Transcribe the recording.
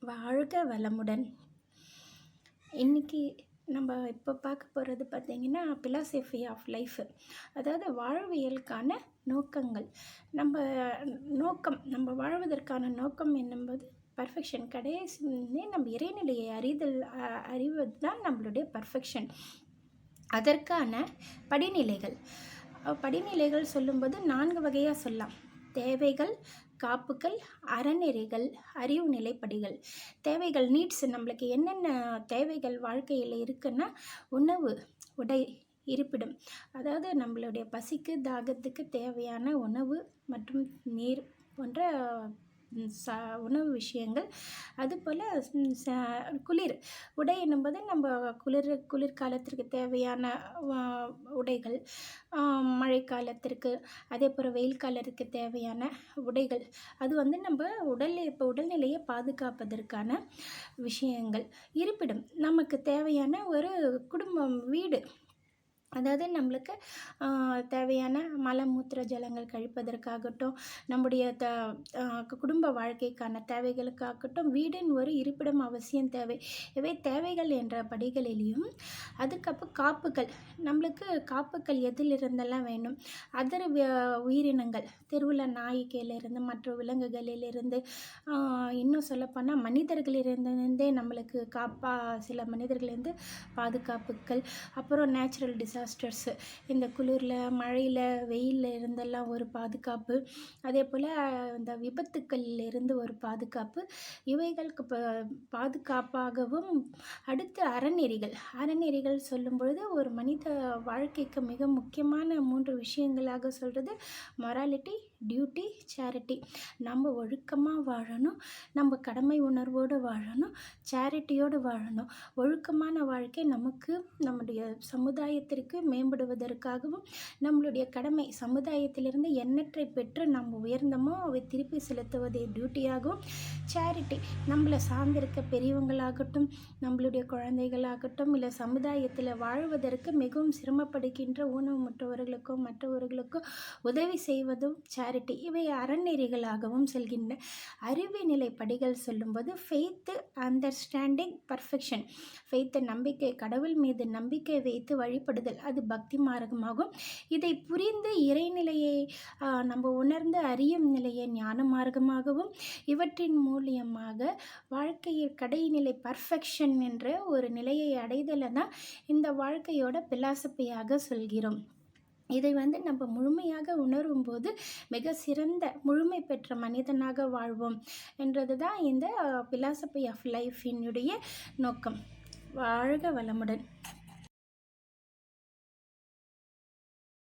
வாழ்க வளமுடன். இன்றைக்கி நம்ம இப்போ பார்க்க போகிறது பார்த்திங்கன்னா பிலாசபி ஆஃப் லைஃப், அதாவது வாழ்வியலுக்கான நோக்கங்கள். நம்ம வாழ்வதற்கான நோக்கம் என்னும்போது பர்ஃபெக்ஷன். கடைசியே நம்ம இறைநிலையை அறிவது தான் நம்மளுடைய பர்ஃபெக்ஷன். அதற்கான படிநிலைகள் சொல்லும்போது 4 வகையாக சொல்லலாம். தேவைகள், காப்புகள், அறநெறிகள், அறிவு நிலைப்படிகள். தேவைகள், நீட்ஸ், நம்மளுக்கு என்னென்ன தேவைகள் வாழ்க்கையில் இருக்குன்னா, உணவு, உடை, இருப்பிடம். அதாவது நம்மளுடைய பசிக்கு தாகத்துக்கு தேவையான உணவு மற்றும் நீர் போன்ற உணவு விஷயங்கள். அதுபோல் குளிர் உடை என்பது நம்ம குளிர்காலத்திற்கு தேவையான உடைகள், மழைக்காலத்திற்கு, அதே போல் வெயில் காலத்திற்கு தேவையான உடைகள். அது நம்ம உடல்நிலையை பாதுகாப்பதற்கான விஷயங்கள். இருப்பிடம், நமக்கு தேவையான ஒரு குடும்பம், வீடு, அதாவது நம்மளுக்கு தேவையான மலமூத்திர ஜலங்கள் கழிப்பதற்காகட்டும், நம்முடைய குடும்ப வாழ்க்கைக்கான தேவைகளுக்காகட்டும் வீடின் ஒரு இருப்பிடம் அவசியம் தேவை. இவை தேவைகள் என்ற படிகளிலையும். அதுக்கப்புறம் காப்புகள், நம்மளுக்கு காப்புகள் எதிலிருந்தெல்லாம் வேணும். அதர் உயிரினங்கள், தெருவில் நாய்க்கையிலிருந்து, மற்ற விலங்குகளிலிருந்து, இன்னும் சொல்லப்போனால் மனிதர்களிலிருந்தே நம்மளுக்கு சில மனிதர்களிலிருந்து பாதுகாப்புகள். அப்புறம் நேச்சுரல் டிசாஸ்டர்ஸு, இந்த குளிரில், மழையில், வெயிலில் இருந்தெல்லாம் ஒரு பாதுகாப்பு. அதே போல் இந்த விபத்துக்களிலிருந்து ஒரு பாதுகாப்பு. இவைகளுக்கு பாதுகாப்பாகவும். அடுத்து அறநெறிகள் சொல்லும்பொழுது ஒரு மனித வாழ்க்கைக்கு மிக முக்கியமான 3 விஷயங்களாக சொல்கிறது மொராலிட்டி, டியூட்டி, சேரிட்டி. நம்ம ஒழுக்கமாக வாழணும், நம்ம கடமை உணர்வோடு வாழணும், சேரிட்டியோடு வாழணும். ஒழுக்கமான வாழ்க்கை நமக்கு, நம்முடைய சமுதாயத்திற்கு மேம்படுவதற்காகவும், நம்மளுடைய கடமை சமுதாயத்திலிருந்து எண்ணற்றை பெற்று நம்ம உயர்ந்தமோ அவை திருப்பி செலுத்துவதே டியூட்டியாகவும், சேரிட்டி நம்மளை சார்ந்திருக்க பெரியவங்களாகட்டும், நம்மளுடைய குழந்தைகளாகட்டும், இல்லை சமுதாயத்தில் வாழ்வதற்கு மிகவும் சிரமப்படுகின்ற ஊனமுற்றவர்களுக்கோ மற்றவர்களுக்கோ உதவி செய்வதும் சேரிட்டி. இவை அறநெறிகளாகவும் செல்கின்றன. அறிவு நிலை படிகள் சொல்லும்போது ஃபெய்த்து, அண்டர்ஸ்டாண்டிங், பர்ஃபெக்ஷன். ஃபெய்த்து, நம்பிக்கை, கடவுள் மீது நம்பிக்கை வைத்து வழிபடுதல், அது பக்தி மார்க்கமாகும். இதை புரிந்து இறைநிலையை நம்ம உணர்ந்து அறியும் நிலையை ஞான மார்க்கமாகவும், இவற்றின் மூலியமாக வாழ்க்கையில் கடைநிலை பர்ஃபெக்ஷன் என்ற ஒரு நிலையை அடைதலை தான் இந்த வாழ்க்கையோட பிலாசபியாக சொல்கிறோம். இதை நம்ம முழுமையாக உணரும்போது மிக சிறந்த முழுமை பெற்ற மனிதனாக வாழ்வோம் என்றது தான் இந்த பிலாசபி ஆஃப் லைஃபினுடைய நோக்கம். வாழ்க வளமுடன்.